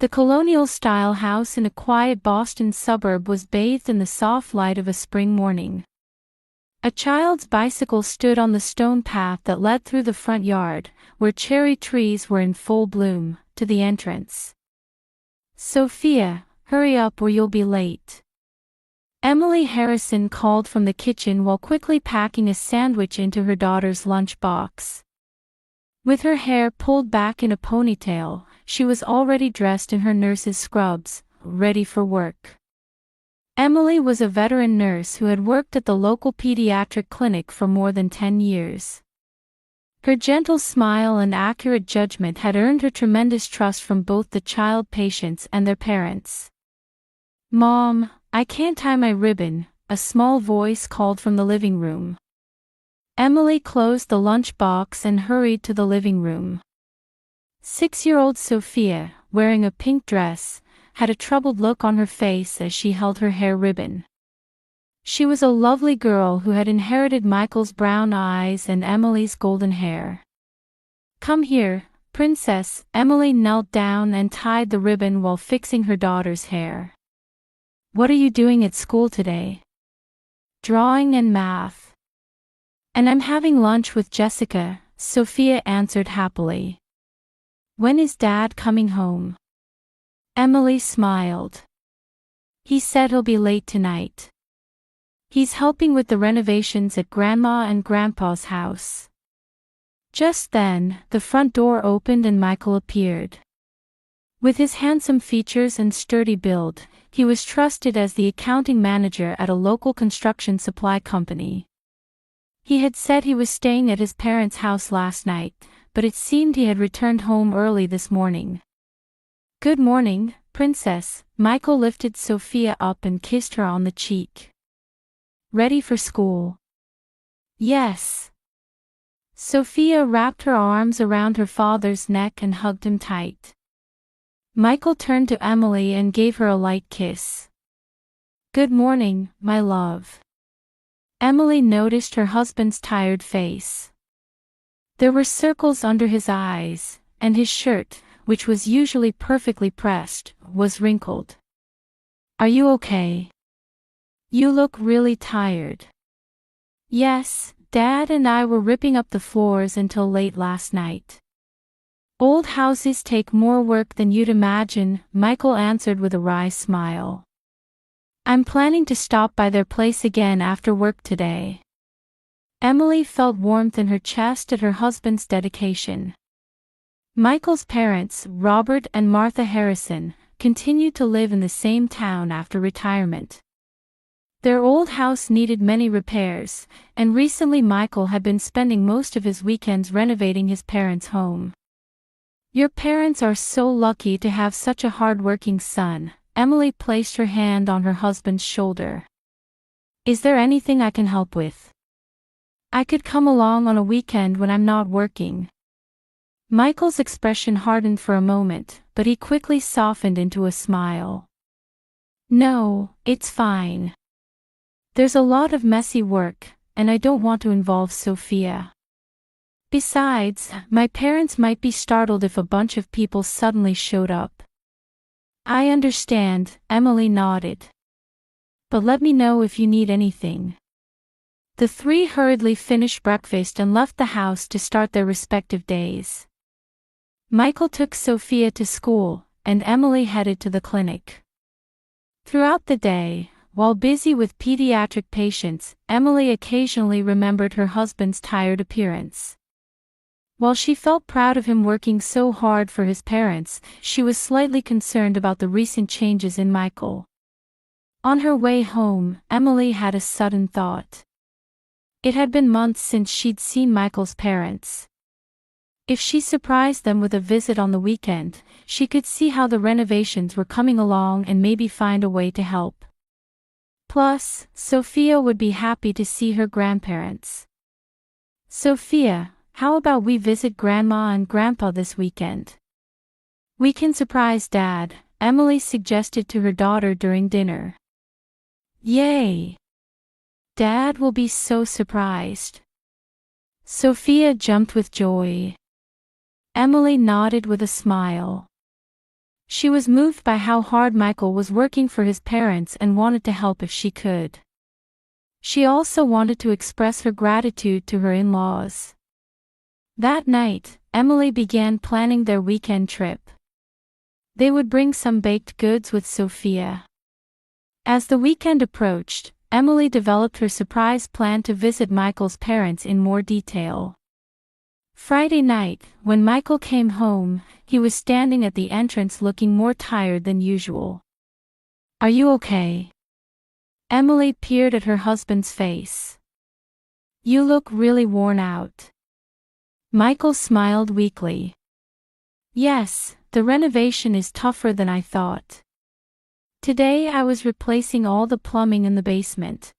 The colonial-style house in a quiet Boston suburb was bathed in the soft light of a spring morning. A child's bicycle stood on the stone path that led through the front yard, where cherry trees were in full bloom, to the entrance. "Sophia, hurry up or you'll be late," Emily Harrison called from the kitchen while quickly packing a sandwich into her daughter's lunchbox. With her hair pulled back in a ponytail, she was already dressed in her nurse's scrubs, ready for work. Emily was a veteran nurse who had worked at the local pediatric clinic for more than 10 years. Her gentle smile and accurate judgment had earned her tremendous trust from both the child patients and their parents. "Mom, I can't tie my ribbon," a small voice called from the living room. Emily closed the lunchbox and hurried to the living room. 6-year-old Sophia, wearing a pink dress, had a troubled look on her face as she held her hair ribbon. She was a lovely girl who had inherited Michael's brown eyes and Emily's golden hair. "Come here, princess." Emily knelt down and tied the ribbon while fixing her daughter's hair. "What are you doing at school today?" "Drawing and math." "And I'm having lunch with Jessica," Sophia answered happily. "When is Dad coming home?" Emily smiled. "He said he'll be late tonight. He's helping with the renovations at Grandma and Grandpa's house." Just then, the front door opened and Michael appeared. With his handsome features and sturdy build, he was trusted as the accounting manager at a local construction supply company. He had said he was staying at his parents' house last night, but it seemed he had returned home early this morning. "Good morning, princess." Michael lifted Sophia up and kissed her on the cheek. "Ready for school?" "Yes." Sophia wrapped her arms around her father's neck and hugged him tight. Michael turned to Emily and gave her a light kiss. "Good morning, my love." Emily noticed her husband's tired face. There were circles under his eyes, and his shirt, which was usually perfectly pressed, was wrinkled. "Are you okay? You look really tired." "Yes, Dad and I were ripping up the floors until late last night." "Old houses take more work than you'd imagine," Michael answered with a wry smile. "I'm planning to stop by their place again after work today." Emily felt warmth in her chest at her husband's dedication. Michael's parents, Robert and Martha Harrison, continued to live in the same town after retirement. Their old house needed many repairs, and recently Michael had been spending most of his weekends renovating his parents' home. "Your parents are so lucky to have such a hard-working son." Emily placed her hand on her husband's shoulder. "Is there anything I can help with? I could come along on a weekend when I'm not working." Michael's expression hardened for a moment, but he quickly softened into a smile. "No, it's fine. There's a lot of messy work, and I don't want to involve Sophia. Besides, my parents might be startled if a bunch of people suddenly showed up." "I understand," Emily nodded. "But let me know if you need anything." The three hurriedly finished breakfast and left the house to start their respective days. Michael took Sophia to school, and Emily headed to the clinic. Throughout the day, while busy with pediatric patients, Emily occasionally remembered her husband's tired appearance. While she felt proud of him working so hard for his parents, she was slightly concerned about the recent changes in Michael. On her way home, Emily had a sudden thought. It had been months since she'd seen Michael's parents. If she surprised them with a visit on the weekend, she could see how the renovations were coming along and maybe find a way to help. Plus, Sophia would be happy to see her grandparents. "Sophia, how about we visit Grandma and Grandpa this weekend? We can surprise Dad," Emily suggested to her daughter during dinner. "Yay! Dad will be so surprised." Sophia jumped with joy. Emily nodded with a smile. She was moved by how hard Michael was working for his parents and wanted to help if she could. She also wanted to express her gratitude to her in-laws. That night, Emily began planning their weekend trip. They would bring some baked goods with Sophia. As the weekend approached, Emily developed her surprise plan to visit Michael's parents in more detail. Friday night, when Michael came home, he was standing at the entrance looking more tired than usual. "Are you okay?" Emily peered at her husband's face. "You look really worn out." Michael smiled weakly. "Yes, the renovation is tougher than I thought. Today I was replacing all the plumbing in the basement."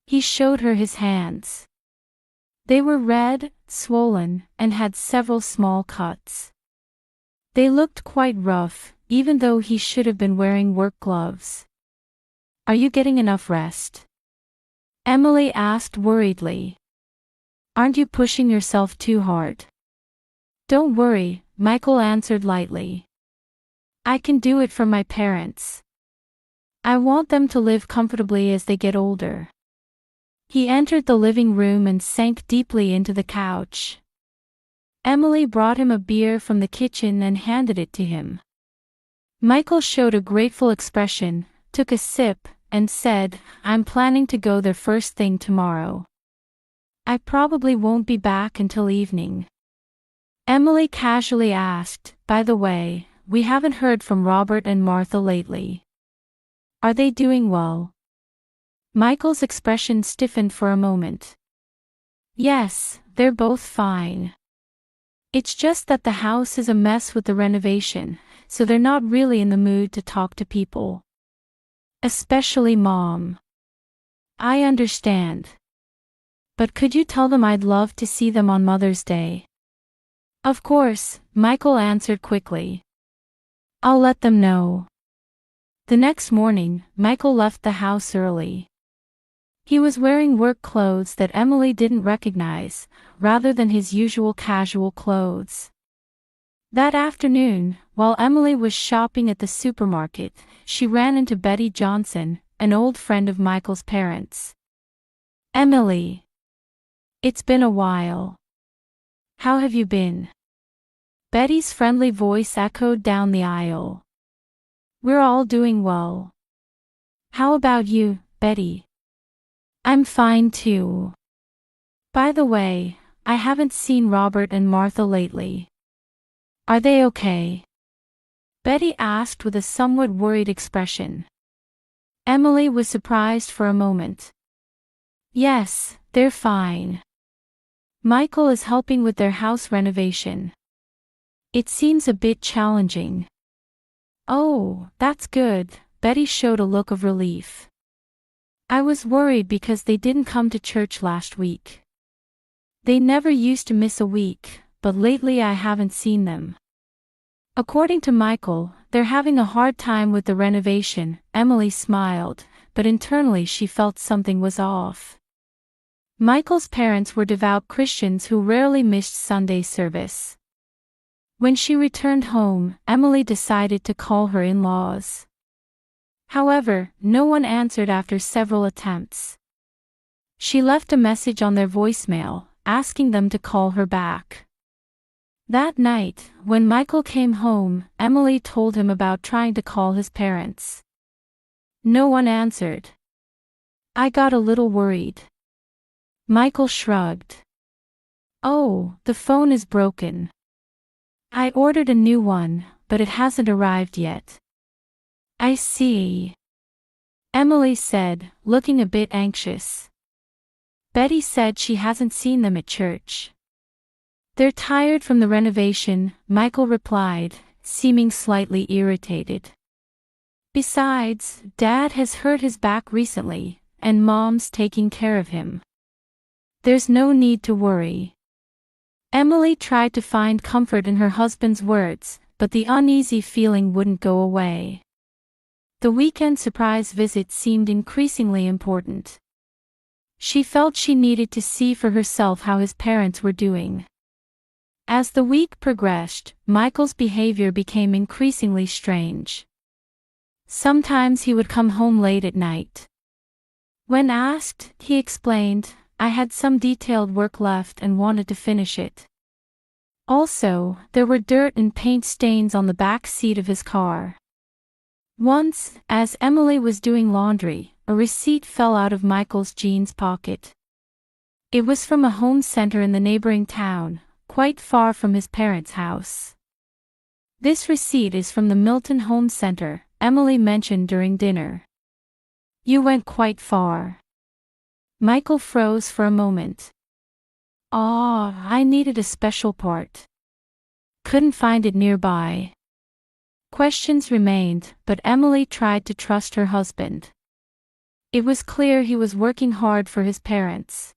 He showed her his hands. They were red, swollen, and had several small cuts. They looked quite rough, even though he should have been wearing work gloves. "Are you getting enough rest?" Emily asked worriedly. "Aren't you pushing yourself too hard?" "Don't worry," Michael answered lightly. "I can do it for my parents. I want them to live comfortably as they get older." He entered the living room and sank deeply into the couch. Emily brought him a beer from the kitchen and handed it to him. Michael showed a grateful expression, took a sip, and said, "I'm planning to go there first thing tomorrow. I probably won't be back until evening." Emily casually asked, "By the way, we haven't heard from Robert and Martha lately. Are they doing well?" Michael's expression stiffened for a moment. "Yes, they're both fine. It's just that the house is a mess with the renovation, so they're not really in the mood to talk to people. Especially Mom." "I understand. But could you tell them I'd love to see them on Mother's Day?" "Of course," Michael answered quickly. "I'll let them know." The next morning, Michael left the house early. He was wearing work clothes that Emily didn't recognize, rather than his usual casual clothes. That afternoon, while Emily was shopping at the supermarket, she ran into Betty Johnson, an old friend of Michael's parents. "Emily. It's been a while. How have you been?" Betty's friendly voice echoed down the aisle. "We're all doing well. How about you, Betty?" "I'm fine too. By the way, I haven't seen Robert and Martha lately. Are they okay?" Betty asked with a somewhat worried expression. Emily was surprised for a moment. "Yes, they're fine. Michael is helping with their house renovation. It seems a bit challenging." "Oh, that's good," Betty showed a look of relief. "I was worried because they didn't come to church last week. They never used to miss a week, but lately I haven't seen them." According to Michael, they're having a hard time with the renovation. Emily smiled, but internally she felt something was off. Michael's parents were devout Christians who rarely missed Sunday service. When she returned home, Emily decided to call her in-laws. However, no one answered after several attempts. She left a message on their voicemail, asking them to call her back. That night, when Michael came home, Emily told him about trying to call his parents. No one answered. "I got a little worried." Michael shrugged. "Oh, the phone is broken. I ordered a new one, but it hasn't arrived yet." "I see," Emily said, looking a bit anxious. "Betty said she hasn't seen them at church." "They're tired from the renovation," Michael replied, seeming slightly irritated. "Besides, Dad has hurt his back recently, and Mom's taking care of him. There's no need to worry." Emily tried to find comfort in her husband's words, but the uneasy feeling wouldn't go away. The weekend surprise visit seemed increasingly important. She felt she needed to see for herself how his parents were doing. As the week progressed, Michael's behavior became increasingly strange. Sometimes he would come home late at night. When asked, he explained, "I had some detailed work left and wanted to finish it." Also, there were dirt and paint stains on the back seat of his car. Once, as Emily was doing laundry, a receipt fell out of Michael's jeans pocket. It was from a home center in the neighboring town, quite far from his parents' house. "This receipt is from the Milton Home Center," Emily mentioned during dinner. "You went quite far." Michael froze for a moment. I needed a special part. Couldn't find it nearby." Questions remained, but Emily tried to trust her husband. It was clear he was working hard for his parents.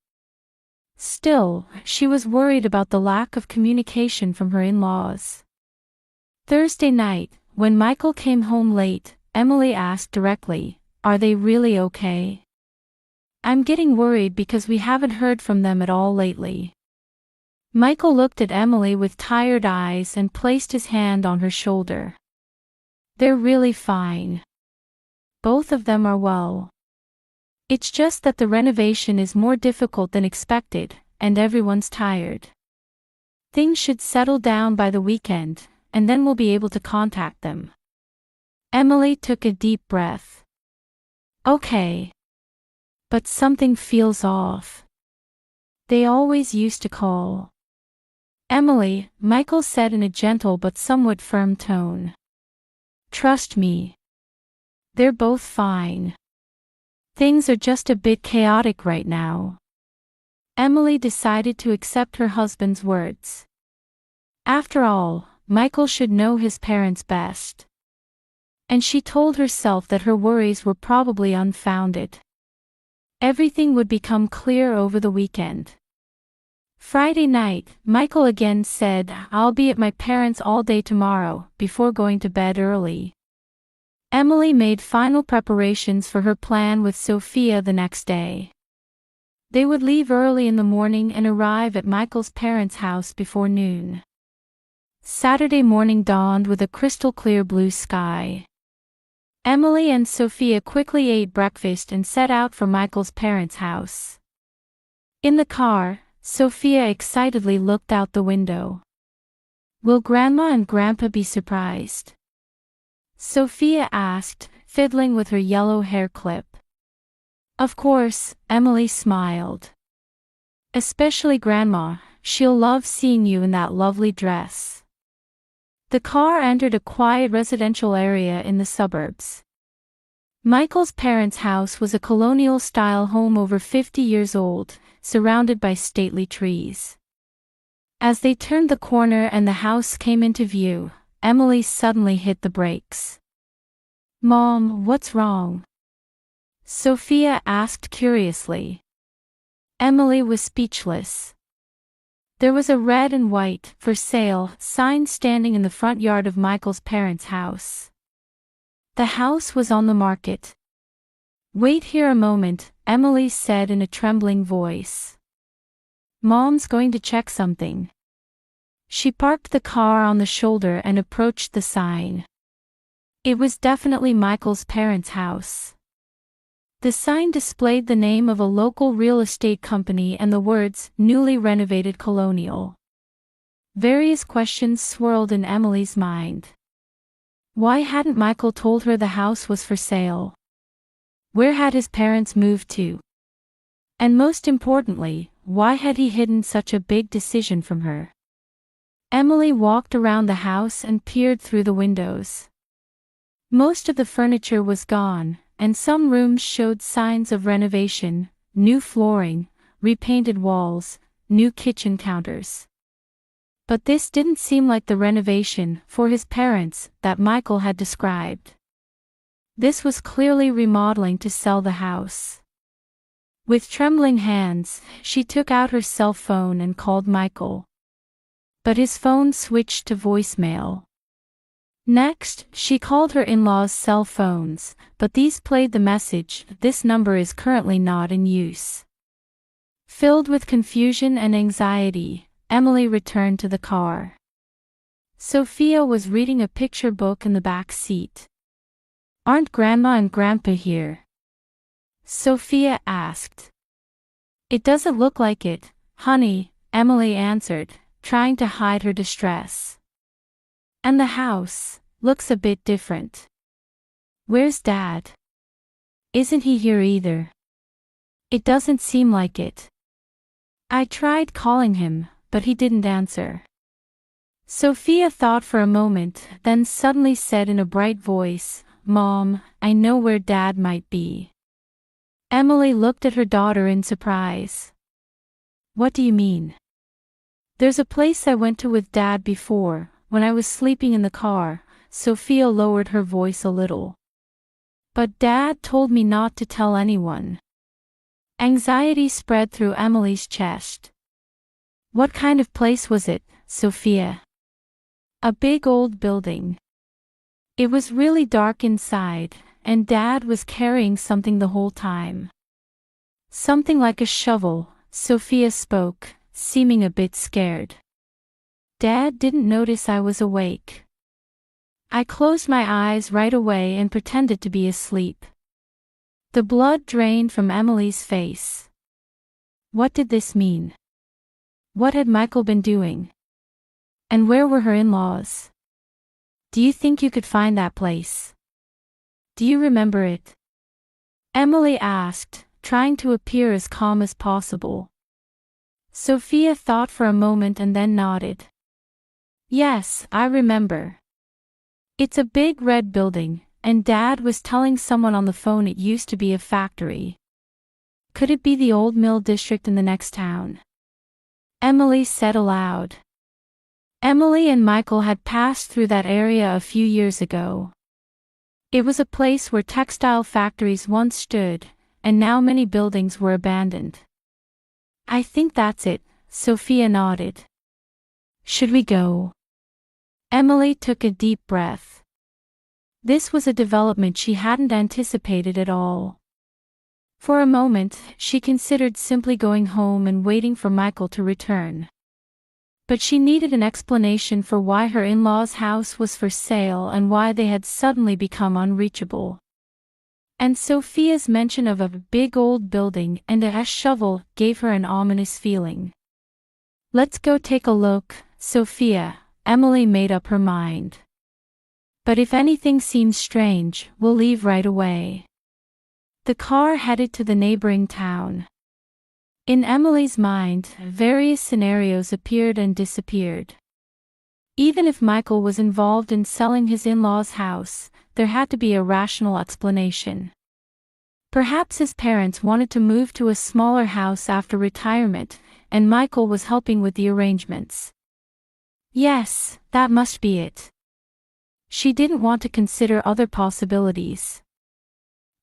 Still, she was worried about the lack of communication from her in-laws. Thursday night, when Michael came home late, Emily asked directly, "Are they really okay? I'm getting worried because we haven't heard from them at all lately." Michael looked at Emily with tired eyes and placed his hand on her shoulder. "They're really fine. Both of them are well. It's just that the renovation is more difficult than expected, and everyone's tired. Things should settle down by the weekend, and then we'll be able to contact them." Emily took a deep breath. "Okay. But something feels off. They always used to call." "Emily," Michael said in a gentle but somewhat firm tone. "Trust me. They're both fine. Things are just a bit chaotic right now." Emily decided to accept her husband's words. After all, Michael should know his parents best. And she told herself that her worries were probably unfounded. Everything would become clear over the weekend. Friday night, Michael again said, "I'll be at my parents' all day tomorrow," before going to bed early. Emily made final preparations for her plan with Sophia the next day. They would leave early in the morning and arrive at Michael's parents' house before noon. Saturday morning dawned with a crystal-clear blue sky. Emily and Sophia quickly ate breakfast and set out for Michael's parents' house. In the car, Sophia excitedly looked out the window. "Will Grandma and Grandpa be surprised?" Sophia asked, fiddling with her yellow hair clip. "Of course," Emily smiled. "Especially Grandma, she'll love seeing you in that lovely dress." The car entered a quiet residential area in the suburbs. Michael's parents' house was a colonial-style home over 50 years old, surrounded by stately trees. As they turned the corner and the house came into view, Emily suddenly hit the brakes. "Mom, what's wrong?" Sophia asked curiously. Emily was speechless. There was a red and white, "For sale," sign standing in the front yard of Michael's parents' house. The house was on the market. "Wait here a moment," Emily said in a trembling voice. "Mom's going to check something." She parked the car on the shoulder and approached the sign. It was definitely Michael's parents' house. The sign displayed the name of a local real estate company and the words, "Newly renovated colonial." Various questions swirled in Emily's mind. Why hadn't Michael told her the house was for sale? Where had his parents moved to? And most importantly, why had he hidden such a big decision from her? Emily walked around the house and peered through the windows. Most of the furniture was gone, and some rooms showed signs of renovation: new flooring, repainted walls, new kitchen counters. But this didn't seem like the renovation, for his parents, that Michael had described. This was clearly remodeling to sell the house. With trembling hands, she took out her cell phone and called Michael. But his phone switched to voicemail. Next, she called her in-laws' cell phones, but these played the message, "This number is currently not in use." Filled with confusion and anxiety, Emily returned to the car. Sophia was reading a picture book in the back seat. "Aren't Grandma and Grandpa here?" Sophia asked. "It doesn't look like it, honey," Emily answered, trying to hide her distress. "And the house looks a bit different. Where's Dad? Isn't he here either?" "It doesn't seem like it. I tried calling him, but he didn't answer." Sophia thought for a moment, then suddenly said in a bright voice, "Mom, I know where Dad might be." Emily looked at her daughter in surprise. "What do you mean?" "There's a place I went to with Dad before, when I was sleeping in the car." Sophia lowered her voice a little. "But Dad told me not to tell anyone." Anxiety spread through Emily's chest. "What kind of place was it, Sophia?" "A big old building. It was really dark inside, and Dad was carrying something the whole time." "Something like a shovel," Sophia spoke, seeming a bit scared. "Dad didn't notice I was awake. I closed my eyes right away and pretended to be asleep." The blood drained from Emily's face. What did this mean? What had Michael been doing? And where were her in-laws? "Do you think you could find that place? Do you remember it?" Emily asked, trying to appear as calm as possible. Sophia thought for a moment and then nodded. "Yes, I remember. It's a big red building, and Dad was telling someone on the phone it used to be a factory. Could it be the old mill district in the next town?" Emily said aloud. Emily and Michael had passed through that area a few years ago. It was a place where textile factories once stood, and now many buildings were abandoned. "I think that's it," Sophia nodded. "Should we go?" Emily took a deep breath. This was a development she hadn't anticipated at all. For a moment, she considered simply going home and waiting for Michael to return. But she needed an explanation for why her in-laws' house was for sale and why they had suddenly become unreachable. And Sophia's mention of a big old building and a shovel gave her an ominous feeling. "Let's go take a look, Sophia," Emily made up her mind. "But if anything seems strange, we'll leave right away." The car headed to the neighboring town. In Emily's mind, various scenarios appeared and disappeared. Even if Michael was involved in selling his in-laws' house, there had to be a rational explanation. Perhaps his parents wanted to move to a smaller house after retirement, and Michael was helping with the arrangements. Yes, that must be it. She didn't want to consider other possibilities.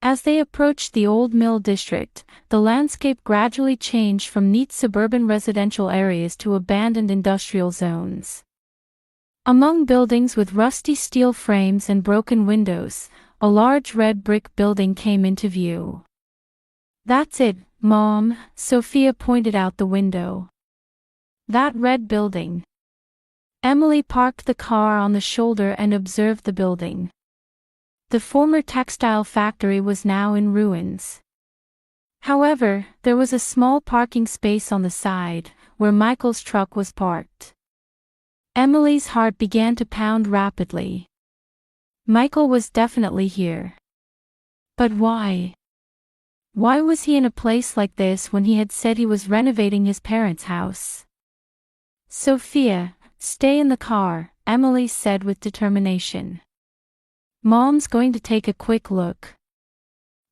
As they approached the old mill district, the landscape gradually changed from neat suburban residential areas to abandoned industrial zones. Among buildings with rusty steel frames and broken windows, a large red brick building came into view. "That's it, Mom," Sophia pointed out the window. "That red building." Emily parked the car on the shoulder and observed the building. The former textile factory was now in ruins. However, there was a small parking space on the side, where Michael's truck was parked. Emily's heart began to pound rapidly. Michael was definitely here. But why? Why was he in a place like this when he had said he was renovating his parents' house? "Sophia, stay in the car," Emily said with determination. "Mom's going to take a quick look.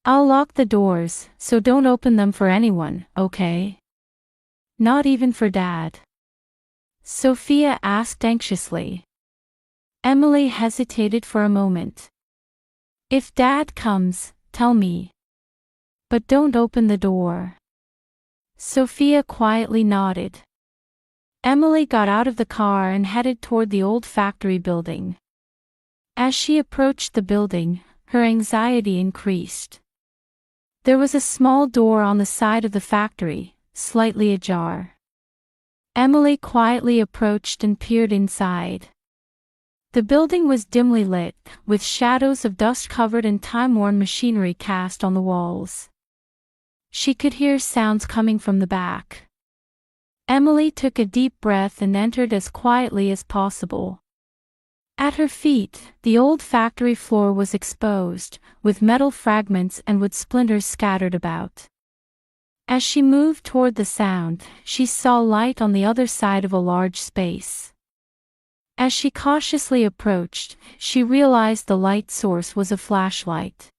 I'll lock the doors, so don't open them for anyone, okay? Not even for Dad?" Sophia asked anxiously. Emily hesitated for a moment. "If Dad comes, tell me. But don't open the door." Sophia quietly nodded. Emily got out of the car and headed toward the old factory building. As she approached the building, her anxiety increased. There was a small door on the side of the factory, slightly ajar. Emily quietly approached and peered inside. The building was dimly lit, with shadows of dust-covered and time-worn machinery cast on the walls. She could hear sounds coming from the back. Emily took a deep breath and entered as quietly as possible. At her feet, the old factory floor was exposed, with metal fragments and wood splinters scattered about. As she moved toward the sound, she saw light on the other side of a large space. As she cautiously approached, she realized the light source was a flashlight.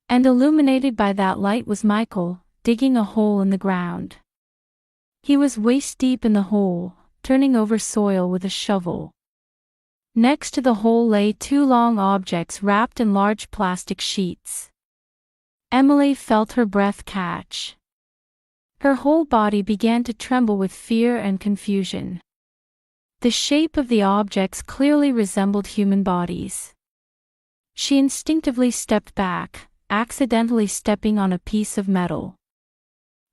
And illuminated by that light was Michael, digging a hole in the ground. He was waist-deep in the hole, turning over soil with a shovel. Next to the hole lay two long objects wrapped in large plastic sheets. Emily felt her breath catch. Her whole body began to tremble with fear and confusion. The shape of the objects clearly resembled human bodies. She instinctively stepped back, accidentally stepping on a piece of metal.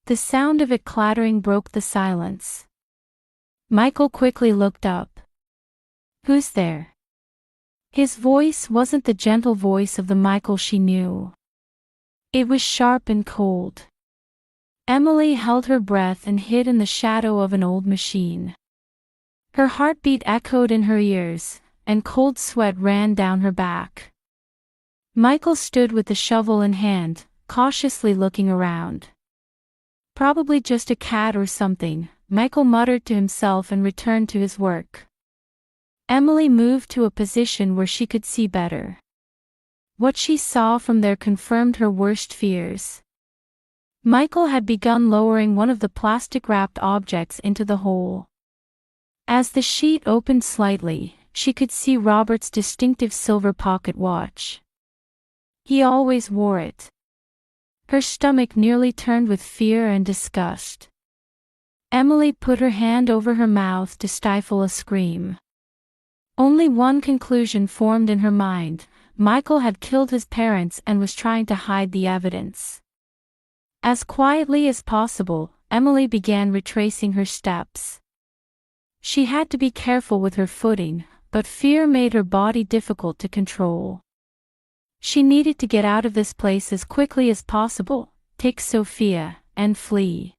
The sound of it clattering broke the silence. Michael quickly looked up. "Who's there?" His voice wasn't the gentle voice of the Michael she knew. It was sharp and cold. Emily held her breath and hid in the shadow of an old machine. Her heartbeat echoed in her ears, and cold sweat ran down her back. Michael stood with the shovel in hand, cautiously looking around. "Probably just a cat or something," Michael muttered to himself and returned to his work. Emily moved to a position where she could see better. What she saw from there confirmed her worst fears. Michael had begun lowering one of the plastic-wrapped objects into the hole. As the sheet opened slightly, she could see Robert's distinctive silver pocket watch. He always wore it. Her stomach nearly turned with fear and disgust. Emily put her hand over her mouth to stifle a scream. Only one conclusion formed in her mind: Michael had killed his parents and was trying to hide the evidence. As quietly as possible, Emily began retracing her steps. She had to be careful with her footing, but fear made her body difficult to control. She needed to get out of this place as quickly as possible, take Sophia, and flee.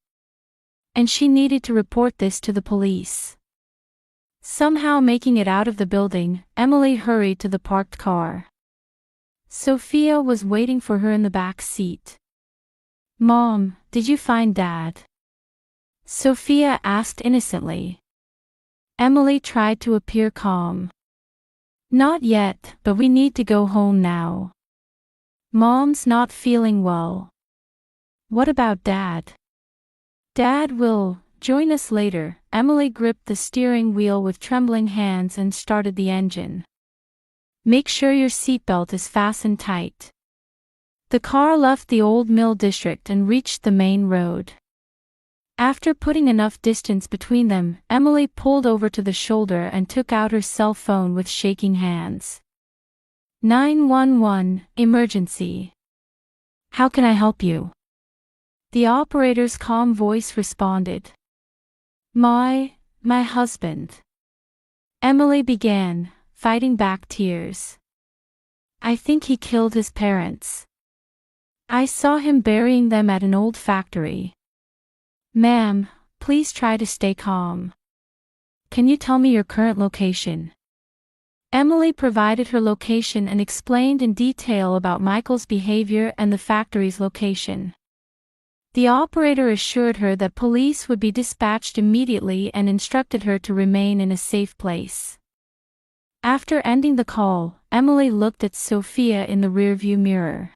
And she needed to report this to the police. Somehow making it out of the building, Emily hurried to the parked car. Sophia was waiting for her in the back seat. "Mom, did you find Dad?" Sophia asked innocently. Emily tried to appear calm. "Not yet, but we need to go home now. Mom's not feeling well." "What about Dad?" "Dad will join us later." Emily gripped the steering wheel with trembling hands and started the engine. "Make sure your seatbelt is fastened tight." The car left the old mill district and reached the main road. After putting enough distance between them, Emily pulled over to the shoulder and took out her cell phone with shaking hands. 911, emergency. "How can I help you?" The operator's calm voice responded. My husband." Emily began, fighting back tears. "I think he killed his parents. I saw him burying them at an old factory." "Ma'am, please try to stay calm. Can you tell me your current location?" Emily provided her location and explained in detail about Michael's behavior and the factory's location. The operator assured her that police would be dispatched immediately and instructed her to remain in a safe place. After ending the call, Emily looked at Sophia in the rearview mirror.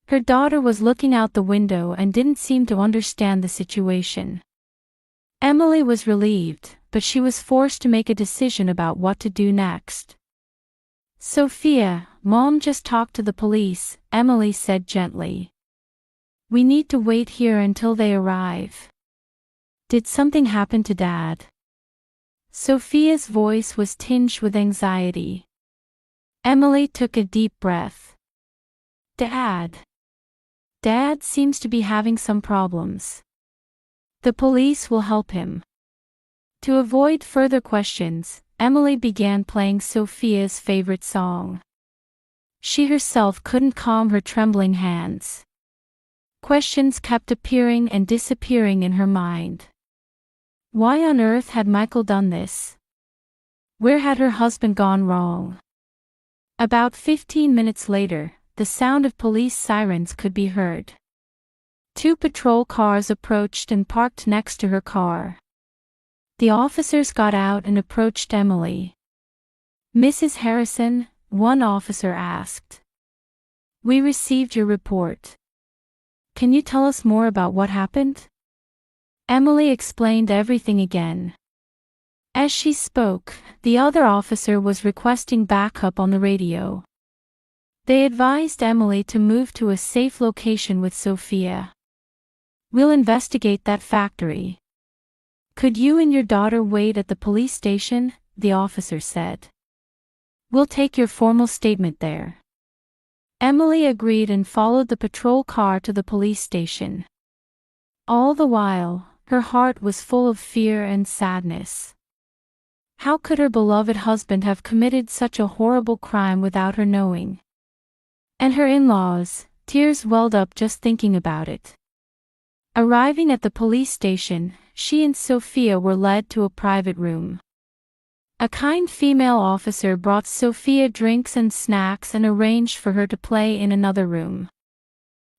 Her daughter was looking out the window and didn't seem to understand the situation. Emily was relieved, but she was forced to make a decision about what to do next. "Sophia, Mom just talked to the police," Emily said gently. "We need to wait here until they arrive." "Did something happen to Dad?" Sophia's voice was tinged with anxiety. Emily took a deep breath. Dad seems to be having some problems. The police will help him. To avoid further questions, Emily began playing Sophia's favorite song. She herself couldn't calm her trembling hands. Questions kept appearing and disappearing in her mind. Why on earth had Michael done this? Where had her husband gone wrong? About 15 minutes later, the sound of police sirens could be heard. 2 patrol cars approached and parked next to her car. The officers got out and approached Emily. "Mrs. Harrison," one officer asked. "We received your report. Can you tell us more about what happened?" Emily explained everything again. As she spoke, the other officer was requesting backup on the radio. They advised Emily to move to a safe location with Sophia. "We'll investigate that factory. Could you and your daughter wait at the police station?" the officer said. "We'll take your formal statement there." Emily agreed and followed the patrol car to the police station. All the while, her heart was full of fear and sadness. How could her beloved husband have committed such a horrible crime without her knowing? And her in-laws, tears welled up just thinking about it. Arriving at the police station, she and Sophia were led to a private room. A kind female officer brought Sophia drinks and snacks and arranged for her to play in another room.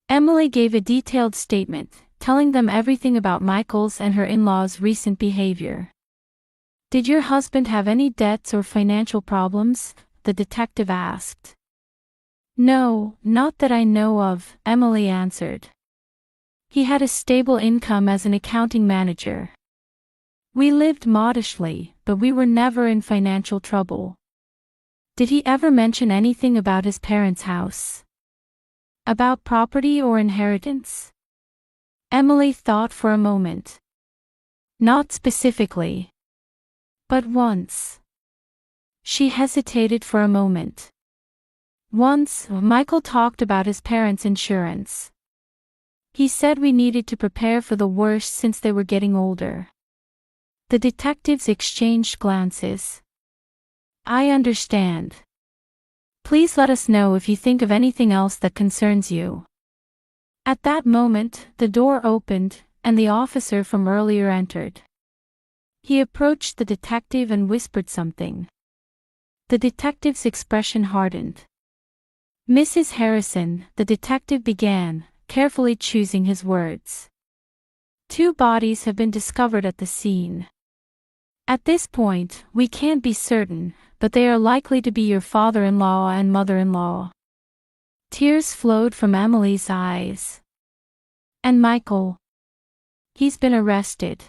Emily gave a detailed statement, telling them everything about Michael's and her in-laws' recent behavior. "Did your husband have any debts or financial problems?" the detective asked. "No, not that I know of," Emily answered. "He had a stable income as an accounting manager. We lived modestly, but we were never in financial trouble." "Did he ever mention anything about his parents' house? About property or inheritance?" Emily thought for a moment. "Not specifically. But once." She hesitated for a moment. "Once, Michael talked about his parents' insurance. He said we needed to prepare for the worst since they were getting older." The detectives exchanged glances. "I understand. Please let us know if you think of anything else that concerns you." At that moment, the door opened, and the officer from earlier entered. He approached the detective and whispered something. The detective's expression hardened. "Mrs. Harrison," the detective began, carefully choosing his words. "2 bodies have been discovered at the scene. At this point, we can't be certain, but they are likely to be your father-in-law and mother-in-law." Tears flowed from Emily's eyes. "And Michael? He's been arrested.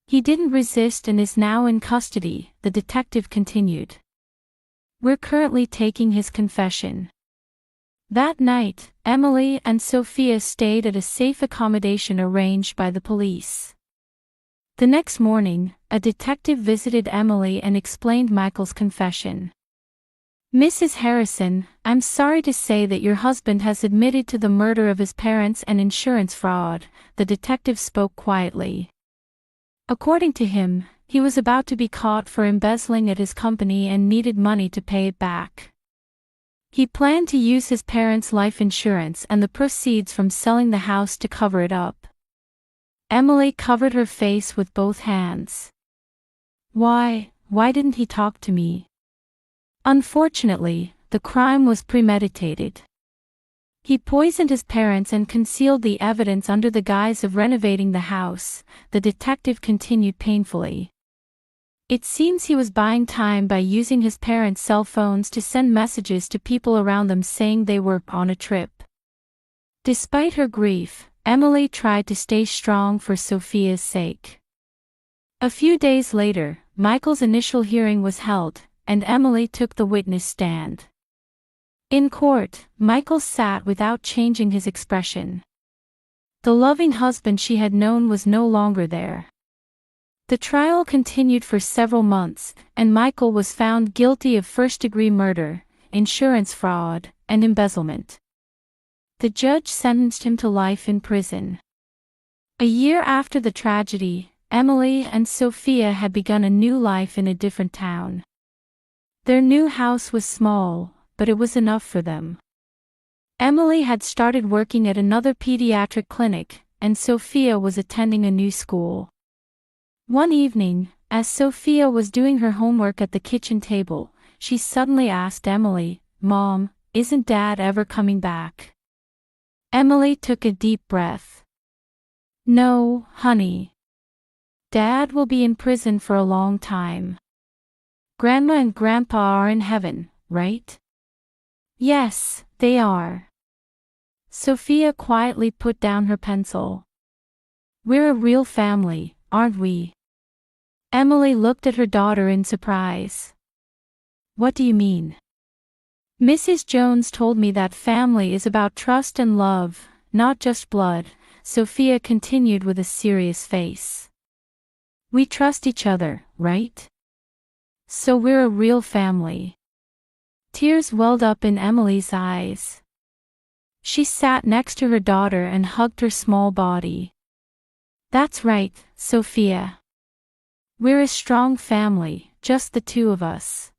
He didn't resist and is now in custody," the detective continued. "We're currently taking his confession." That night, Emily and Sophia stayed at a safe accommodation arranged by the police. The next morning, a detective visited Emily and explained Michael's confession. "Mrs. Harrison, I'm sorry to say that your husband has admitted to the murder of his parents and insurance fraud," the detective spoke quietly. According to him, he was about to be caught for embezzling at his company and needed money to pay it back. He planned to use his parents' life insurance and the proceeds from selling the house to cover it up. Emily covered her face with both hands. Why didn't he talk to me? Unfortunately, the crime was premeditated. He poisoned his parents and concealed the evidence under the guise of renovating the house, the detective continued painfully. It seems he was buying time by using his parents' cell phones to send messages to people around them saying they were on a trip. Despite her grief, Emily tried to stay strong for Sophia's sake. A few days later, Michael's initial hearing was held, and Emily took the witness stand. In court, Michael sat without changing his expression. The loving husband she had known was no longer there. The trial continued for several months, and Michael was found guilty of first-degree murder, insurance fraud, and embezzlement. The judge sentenced him to life in prison. A year after the tragedy, Emily and Sophia had begun a new life in a different town. Their new house was small, but it was enough for them. Emily had started working at another pediatric clinic, and Sophia was attending a new school. One evening, as Sophia was doing her homework at the kitchen table, she suddenly asked Emily, "Mom, isn't Dad ever coming back?" Emily took a deep breath. "No, honey. Dad will be in prison for a long time. Grandma and Grandpa are in heaven, right?" "Yes, they are." Sophia quietly put down her pencil. "We're a real family, aren't we?" Emily looked at her daughter in surprise. "What do you mean?" "Mrs. Jones told me that family is about trust and love, not just blood," Sophia continued with a serious face. "We trust each other, right? So we're a real family." Tears welled up in Emily's eyes. She sat next to her daughter and hugged her small body. "That's right, Sophia. We're a strong family, just the two of us."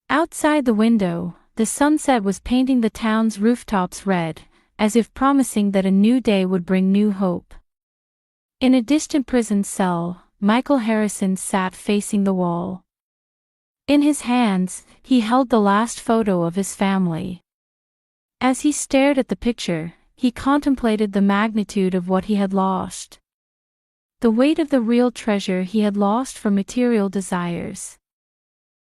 Outside the window, the sunset was painting the town's rooftops red, as if promising that a new day would bring new hope. In a distant prison cell, Michael Harrison sat facing the wall. In his hands, he held the last photo of his family. As he stared at the picture, he contemplated the magnitude of what he had lost. The weight of the real treasure he had lost for material desires.